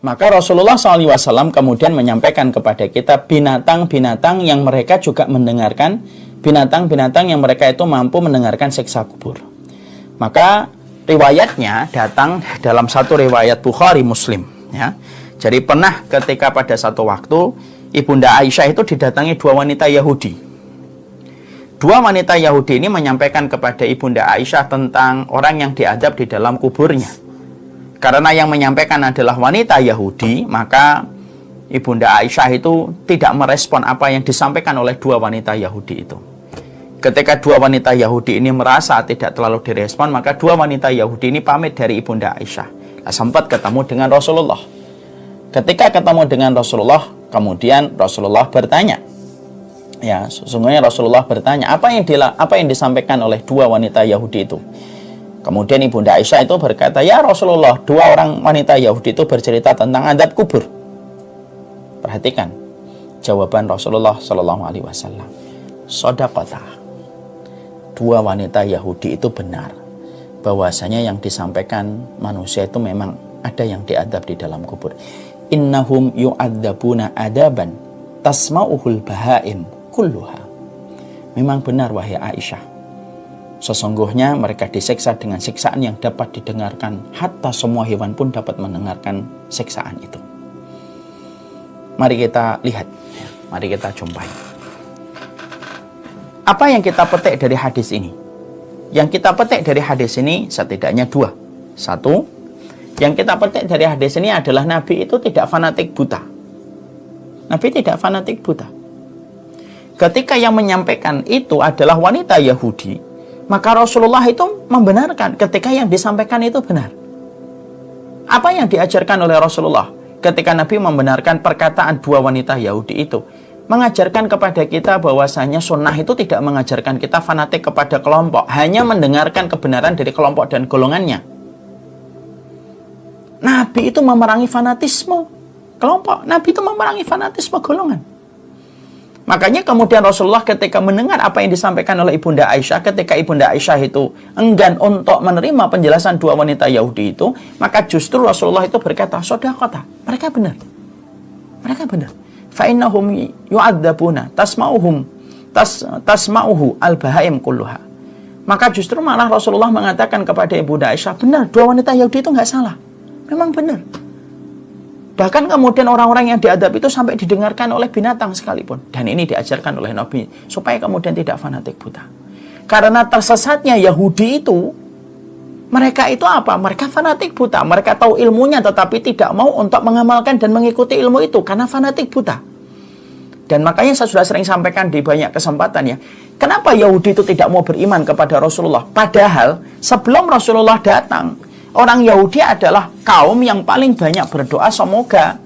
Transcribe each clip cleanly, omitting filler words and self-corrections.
Maka Rasulullah SAW kemudian menyampaikan kepada kita binatang-binatang yang mereka juga mendengarkan, binatang-binatang yang mereka itu mampu mendengarkan siksa kubur. Maka riwayatnya datang dalam satu riwayat Bukhari Muslim, ya. Jadi pernah ketika pada satu waktu Ibunda Aisyah itu didatangi dua wanita Yahudi. Dua wanita Yahudi ini menyampaikan kepada Ibunda Aisyah tentang orang yang diadab di dalam kuburnya. Karena yang menyampaikan adalah wanita Yahudi, maka Ibunda Aisyah itu tidak merespon apa yang disampaikan oleh dua wanita Yahudi itu. Ketika dua wanita Yahudi ini merasa tidak terlalu direspon, maka dua wanita Yahudi ini pamit dari Ibunda Aisyah. Nah, sempat ketemu dengan Rasulullah. Ketika ketemu dengan Rasulullah, kemudian Rasulullah bertanya. Ya, sesungguhnya Rasulullah bertanya, apa yang disampaikan oleh dua wanita Yahudi itu? Kemudian Ibunda Aisyah itu berkata, ya Rasulullah, dua orang wanita Yahudi itu bercerita tentang adab kubur. Perhatikan jawaban Rasulullah SAW. Shadaqata. Dua wanita Yahudi itu benar, bahwasanya yang disampaikan manusia itu memang ada yang diadab di dalam kubur. Innahum yu'adzabuna adaban tasma'uhul bahaim kulluha. Memang benar wahai Aisyah, sesungguhnya mereka disiksa dengan siksaan yang dapat didengarkan, hatta semua hewan pun dapat mendengarkan siksaan itu. Mari kita lihat, mari kita jumpai. Apa yang kita petik dari hadis ini? Yang kita petik dari hadis ini setidaknya dua. Satu, yang kita petik dari hadis ini adalah Nabi itu tidak fanatik buta. Nabi tidak fanatik buta. Ketika yang menyampaikan itu adalah wanita Yahudi, maka Rasulullah itu membenarkan ketika yang disampaikan itu benar. Apa yang diajarkan oleh Rasulullah ketika Nabi membenarkan perkataan dua wanita Yahudi itu? Mengajarkan kepada kita bahwasanya sunnah itu tidak mengajarkan kita fanatik kepada kelompok, hanya mendengarkan kebenaran dari kelompok dan golongannya. Nabi itu memerangi fanatisme kelompok. Nabi itu memerangi fanatisme golongan. Makanya kemudian Rasulullah ketika mendengar apa yang disampaikan oleh Ibunda Aisyah, ketika Ibunda Aisyah itu enggan untuk menerima penjelasan dua wanita Yahudi itu, maka justru Rasulullah itu berkata, shadaqata, mereka benar. Mereka benar. Fa innahum yu'adzabuna tasma'uhu al-bahaim kulluha. Maka justru malah Rasulullah mengatakan kepada Ibunda Aisyah, benar, dua wanita Yahudi itu nggak salah. Memang benar. Bahkan kemudian orang-orang yang diadab itu sampai didengarkan oleh binatang sekalipun. Dan ini diajarkan oleh Nabi supaya kemudian tidak fanatik buta. Karena tersesatnya Yahudi itu, mereka itu apa? Mereka fanatik buta. Mereka tahu ilmunya tetapi tidak mau untuk mengamalkan dan mengikuti ilmu itu karena fanatik buta. Dan makanya saya sudah sering sampaikan di banyak kesempatan ya, kenapa Yahudi itu tidak mau beriman kepada Rasulullah? Padahal sebelum Rasulullah datang, orang Yahudi adalah kaum yang paling banyak berdoa semoga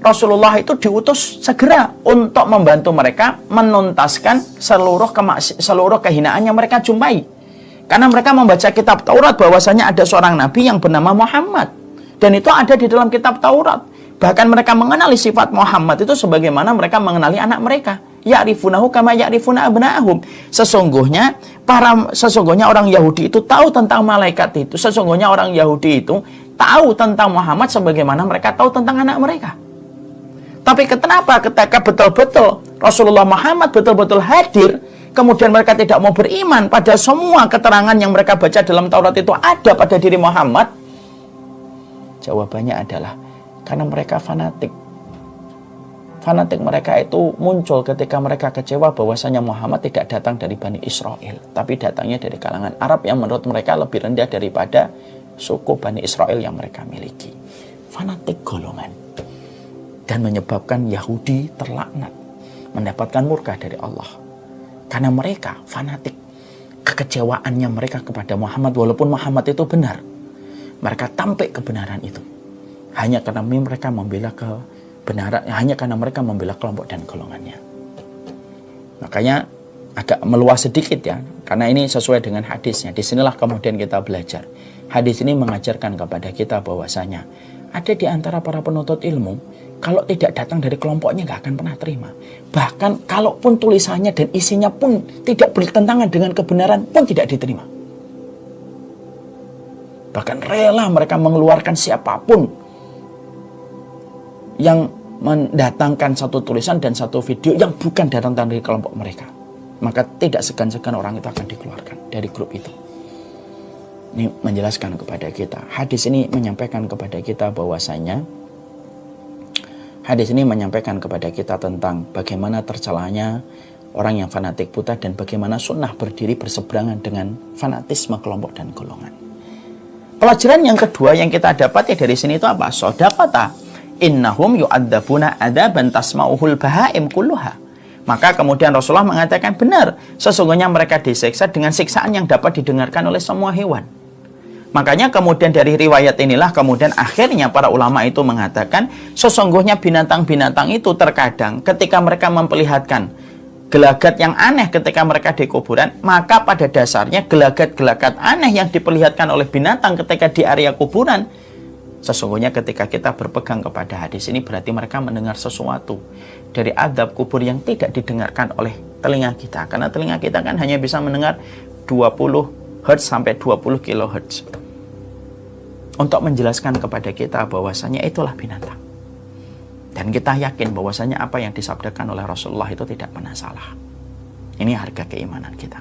Rasulullah itu diutus segera untuk membantu mereka menuntaskan seluruh kehinaan yang mereka jumpai. Karena mereka membaca kitab Taurat bahwasanya ada seorang nabi yang bernama Muhammad. Dan itu ada di dalam kitab Taurat. Bahkan mereka mengenali sifat Muhammad itu sebagaimana mereka mengenali anak mereka. Ya'rifunahu kama ya'rifuna abna'ahum. Sesungguhnya orang Yahudi itu tahu tentang malaikat itu. Sesungguhnya orang Yahudi itu tahu tentang Muhammad sebagaimana mereka tahu tentang anak mereka. Tapi kenapa ketika betul-betul Rasulullah Muhammad betul-betul hadir, kemudian mereka tidak mau beriman pada semua keterangan yang mereka baca dalam Taurat itu ada pada diri Muhammad? Jawabannya adalah karena mereka fanatik. Fanatik mereka itu muncul ketika mereka kecewa bahwasanya Muhammad tidak datang dari Bani Israel, tapi datangnya dari kalangan Arab yang menurut mereka lebih rendah daripada suku Bani Israel yang mereka miliki. Fanatik golongan. Dan menyebabkan Yahudi terlaknat, mendapatkan murka dari Allah. Karena mereka fanatik. Kekecewaannya mereka kepada Muhammad, walaupun Muhammad itu benar, mereka tampik kebenaran itu. Hanya karena mereka membela kebenaran, hanya karena mereka membela kelompok dan golongannya. Makanya agak meluas sedikit ya, karena ini sesuai dengan hadisnya. Disinilah kemudian kita belajar. Hadis ini mengajarkan kepada kita bahwasanya ada di antara para penuntut ilmu, kalau tidak datang dari kelompoknya nggak akan pernah terima. Bahkan kalaupun tulisannya dan isinya pun tidak bertentangan dengan kebenaran pun tidak diterima. Bahkan rela mereka mengeluarkan siapapun yang mendatangkan satu tulisan dan satu video yang bukan datang dari kelompok mereka, maka tidak segan-segan orang itu akan dikeluarkan dari grup itu. Ini menjelaskan kepada kita, hadis ini menyampaikan kepada kita bahwasanya, hadis ini menyampaikan kepada kita tentang bagaimana tercelanya orang yang fanatik buta dan bagaimana sunnah berdiri berseberangan dengan fanatisme kelompok dan golongan. Pelajaran yang kedua yang kita dapat dari sini itu apa? Shadaqata innahum yu'adzabuna adaban tasma'uhul bahaim kulluha. Maka kemudian Rasulullah mengatakan, benar, sesungguhnya mereka disiksa dengan siksaan yang dapat didengarkan oleh semua hewan. Makanya kemudian dari riwayat inilah kemudian akhirnya para ulama itu mengatakan, sesungguhnya binatang-binatang itu terkadang ketika mereka memperlihatkan gelagat yang aneh ketika mereka di kuburan, maka pada dasarnya gelagat-gelagat aneh yang diperlihatkan oleh binatang ketika di area kuburan, sesungguhnya ketika kita berpegang kepada hadis ini berarti mereka mendengar sesuatu dari azab kubur yang tidak didengarkan oleh telinga kita. Karena telinga kita kan hanya bisa mendengar 20 Hz sampai 20 kHz. Untuk menjelaskan kepada kita bahwasanya itulah binatang. Dan kita yakin bahwasanya apa yang disabdakan oleh Rasulullah itu tidak pernah salah. Ini harga keimanan kita.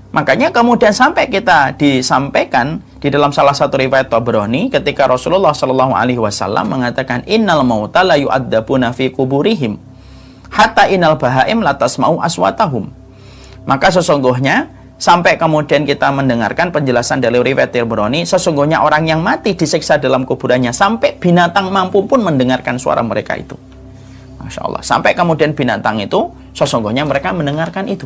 Makanya kemudian sampai kita disampaikan di dalam salah satu riwayat Tabrani ketika Rasulullah Shallallahu Alaihi Wasallam mengatakan, innal mauta la yu'adzabuna fi kuburihim hatta innal bahaim la tasma'u aswatahum. Maka sesungguhnya sampai kemudian kita mendengarkan penjelasan dari riwayat Tabrani, sesungguhnya orang yang mati disiksa dalam kuburannya sampai binatang mampu pun mendengarkan suara mereka itu. Masya Allah. Sampai kemudian binatang itu sesungguhnya mereka mendengarkan itu.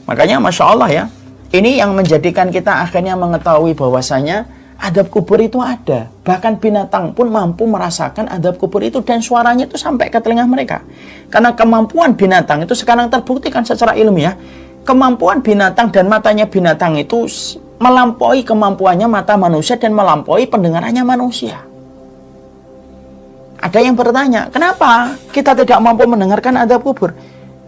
Makanya Masya Allah ya, ini yang menjadikan kita akhirnya mengetahui bahwasanya adab kubur itu ada. Bahkan binatang pun mampu merasakan adab kubur itu dan suaranya itu sampai ke telinga mereka. Karena kemampuan binatang itu sekarang terbuktikan secara ilmiah. Kemampuan binatang dan matanya binatang itu melampaui kemampuannya mata manusia dan melampaui pendengarannya manusia. Ada yang bertanya, kenapa kita tidak mampu mendengarkan adab kubur?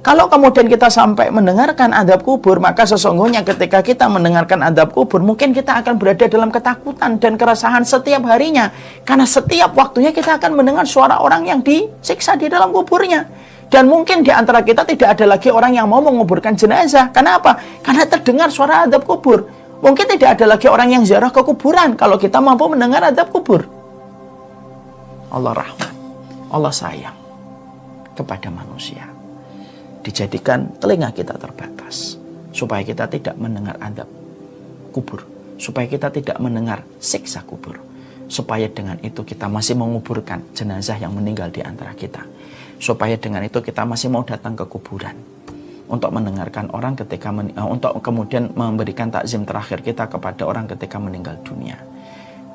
Kalau kemudian kita sampai mendengarkan adab kubur, maka sesungguhnya ketika kita mendengarkan adab kubur, mungkin kita akan berada dalam ketakutan dan keresahan setiap harinya. Karena setiap waktunya kita akan mendengar suara orang yang disiksa di dalam kuburnya. Dan mungkin di antara kita tidak ada lagi orang yang mau menguburkan jenazah. Kenapa? Karena terdengar suara adab kubur. Mungkin tidak ada lagi orang yang ziarah ke kuburan kalau kita mampu mendengar adab kubur. Allah rahmat, Allah sayang kepada manusia. Dijadikan telinga kita terbatas supaya kita tidak mendengar adab kubur, supaya kita tidak mendengar siksa kubur, supaya dengan itu kita masih menguburkan jenazah yang meninggal di antara kita, supaya dengan itu kita masih mau datang ke kuburan untuk mendengarkan orang ketika untuk kemudian memberikan takzim terakhir kita kepada orang ketika meninggal dunia.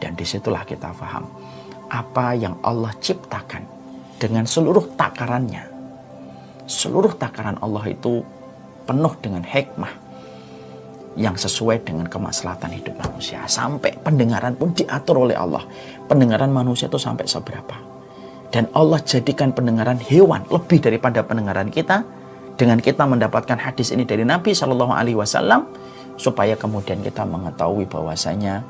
Dan disitulah kita paham apa yang Allah ciptakan dengan seluruh takarannya. Seluruh takaran Allah itu penuh dengan hikmah yang sesuai dengan kemaslahatan hidup manusia. Sampai pendengaran pun diatur oleh Allah. Pendengaran manusia itu sampai seberapa. Dan Allah jadikan pendengaran hewan lebih daripada pendengaran kita. Dengan kita mendapatkan hadis ini dari Nabi SAW, supaya kemudian kita mengetahui bahwasanya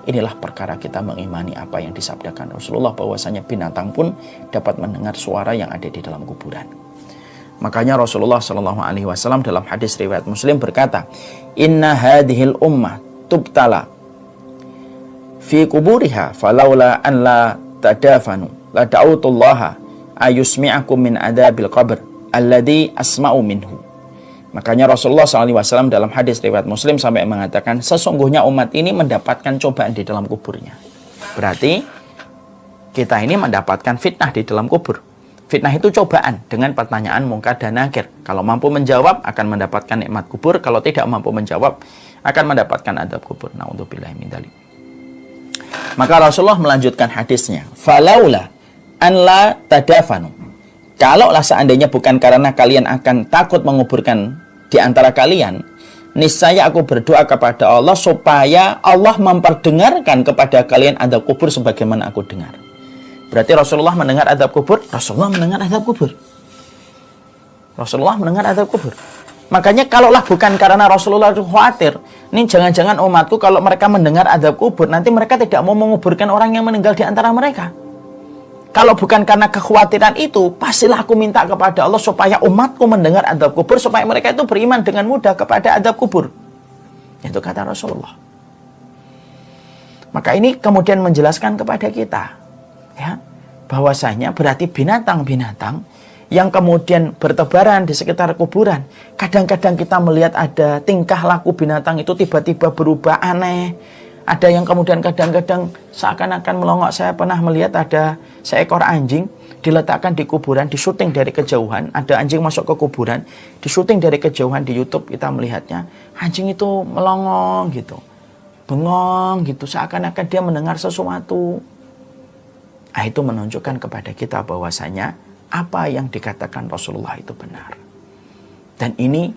inilah perkara kita mengimani apa yang disabdakan Rasulullah, bahwasanya binatang pun dapat mendengar suara yang ada di dalam kuburan. Makanya Rasulullah SAW dalam hadis riwayat Muslim berkata, inna hadhil ummah tubtala fi kuburiha falaula an la tadafanu la da'utullaha ayusmi'akum min adabil qabr alladhi asma'u minhu. Makanya Rasulullah SAW dalam hadis riwayat Muslim sampai mengatakan, sesungguhnya umat ini mendapatkan cobaan di dalam kuburnya. Berarti kita ini mendapatkan fitnah di dalam kubur. Fitnah itu cobaan dengan pertanyaan mungkar dan nakir. Kalau mampu menjawab akan mendapatkan nikmat kubur, kalau tidak mampu menjawab akan mendapatkan adab kubur. Na'udzubillahi min dzalik. Maka Rasulullah melanjutkan hadisnya, falaula an la tadafanu. Kalaulah seandainya bukan karena kalian akan takut menguburkan di antara kalian, niscaya aku berdoa kepada Allah supaya Allah memperdengarkan kepada kalian adab kubur sebagaimana aku dengar. Berarti Rasulullah mendengar adab kubur. Rasulullah mendengar adab kubur. Rasulullah mendengar adab kubur. Makanya kalaulah bukan karena Rasulullah itu khawatir, ini jangan-jangan umatku kalau mereka mendengar adab kubur, nanti mereka tidak mau menguburkan orang yang meninggal di antara mereka. kalau bukan karena kekhawatiran itu, pastilah aku minta kepada Allah supaya umatku mendengar adab kubur, supaya mereka itu beriman dengan mudah kepada adab kubur. Itu kata Rasulullah. Maka ini kemudian menjelaskan kepada kita, ya, bahwasanya berarti binatang-binatang yang kemudian bertebaran di sekitar kuburan, kadang-kadang kita melihat ada tingkah laku binatang itu tiba-tiba berubah aneh. Ada yang kemudian kadang-kadang seakan-akan melongok. Saya pernah melihat ada seekor anjing diletakkan di kuburan, disyuting dari kejauhan. Ada anjing masuk ke kuburan, disyuting dari kejauhan di YouTube, kita melihatnya. Anjing itu melongong gitu, bengong gitu, seakan-akan dia mendengar sesuatu. Nah, itu menunjukkan kepada kita bahwasanya apa yang dikatakan Rasulullah itu benar. Dan ini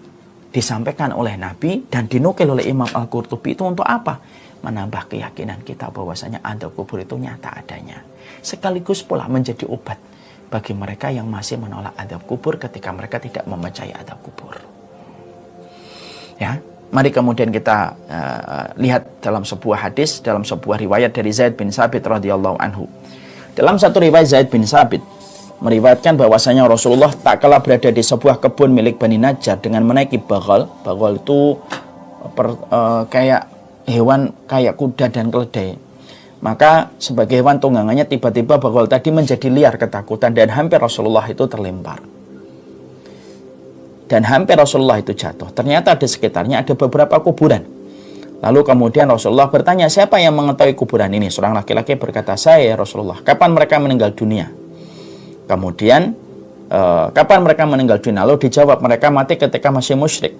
disampaikan oleh Nabi dan dinukil oleh Imam Al-Qurtubi. Itu untuk apa? Menambah keyakinan kita bahwasanya adab kubur itu nyata adanya. Sekaligus pula menjadi obat bagi mereka yang masih menolak adab kubur ketika mereka tidak mempercayai adab kubur. Ya, mari kemudian kita lihat dalam sebuah hadis, dalam sebuah riwayat dari Zaid bin Sabit radhiyallahu anhu. Dalam satu riwayat Zaid bin Sabit meriwayatkan bahwasanya Rasulullah tak kala berada di sebuah kebun milik Bani Najjar dengan menaiki baghal. Baghal itu kayak hewan kayak kuda dan keledai. Maka sebagai hewan tunggangannya tiba-tiba baghal tadi menjadi liar ketakutan dan hampir Rasulullah itu terlempar. Dan hampir Rasulullah itu jatuh. Ternyata di sekitarnya ada beberapa kuburan. Lalu kemudian Rasulullah bertanya, siapa yang mengetahui kuburan ini? Seorang laki-laki berkata, saya ya Rasulullah. Kapan mereka meninggal dunia? Kemudian, kapan mereka meninggal dunia? Lalu dijawab, mereka mati ketika masih musyrik.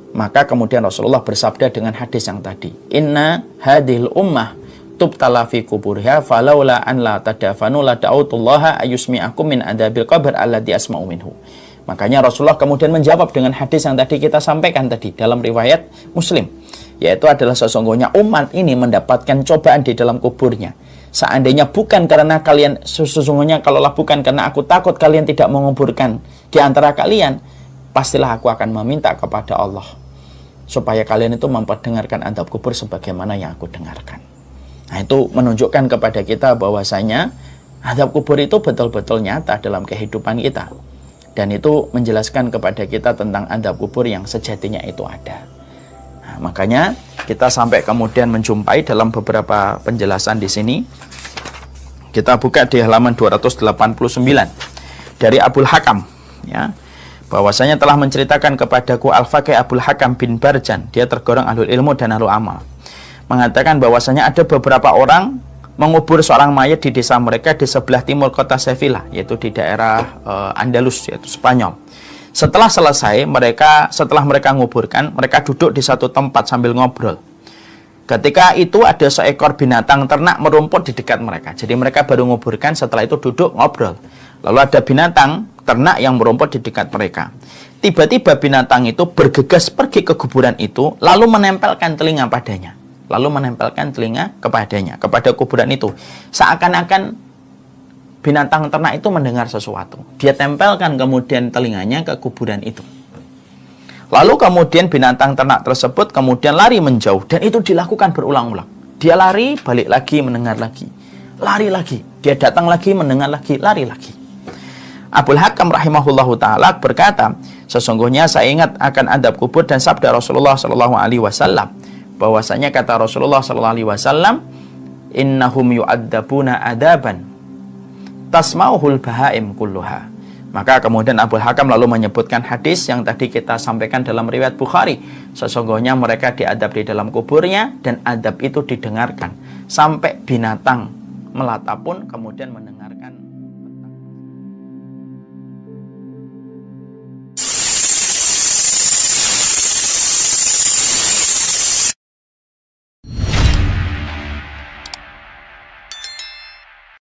Maka kemudian Rasulullah bersabda dengan hadis yang tadi, inna hadhil ummah tubtala fi kuburiha falaula an la tadafanu la da'utullaha ayusmi'akum min adabil qabr alladhi asma'u minhu. Makanya Rasulullah kemudian menjawab dengan hadis yang tadi kita sampaikan tadi dalam riwayat Muslim, yaitu adalah sesungguhnya umat ini mendapatkan cobaan di dalam kuburnya. Seandainya bukan karena kalian, sesungguhnya kalaulah bukan karena aku takut kalian tidak menguburkan di antara kalian, pastilah aku akan meminta kepada Allah supaya kalian itu memperdengarkan adab kubur sebagaimana yang aku dengarkan. Nah, itu menunjukkan kepada kita bahwasanya adab kubur itu betul-betul nyata dalam kehidupan kita. Dan itu menjelaskan kepada kita tentang adab kubur yang sejatinya itu ada. Nah, makanya kita sampai kemudian menjumpai dalam beberapa penjelasan di sini. Kita buka di halaman 289 dari Abul Hakam, ya. Bahwasanya telah menceritakan kepadaku Al-Faqih Abul Hakam bin Barjan, dia tergolong ahlul ilmu dan ahlul amal, mengatakan bahwasanya ada beberapa orang mengubur seorang mayat di desa mereka di sebelah timur kota Sevilla, yaitu di daerah Andalus, yaitu Spanyol. Setelah selesai, setelah mereka menguburkan, mereka duduk di satu tempat sambil ngobrol. Ketika itu ada seekor binatang ternak merumput di dekat mereka. Jadi mereka baru menguburkan, setelah itu duduk ngobrol. Lalu ada binatang ternak yang merumput di dekat mereka. Tiba-tiba binatang itu bergegas pergi ke kuburan itu, lalu menempelkan telinga padanya. Lalu menempelkan telinga kepadanya, kepada kuburan itu. Seakan-akan binatang ternak itu mendengar sesuatu. Dia tempelkan kemudian telinganya ke kuburan itu. Lalu kemudian binatang ternak tersebut kemudian lari menjauh. Dan itu dilakukan berulang-ulang. Dia lari, balik lagi, mendengar lagi. Lari lagi. Dia datang lagi, mendengar lagi, lari lagi. Abul Hakam rahimahullahu ta'ala berkata, sesungguhnya saya ingat akan adab kubur dan sabda Rasulullah SAW. Bahwasanya kata Rasulullah SAW, innahum yu'addabuna adaban tasma'uhul bahaim kulluha. Maka kemudian Abul Hakam lalu menyebutkan hadis yang tadi kita sampaikan dalam riwayat Bukhari. Sesungguhnya mereka diadab di dalam kuburnya dan adab itu didengarkan. Sampai binatang melata pun kemudian mendengarkan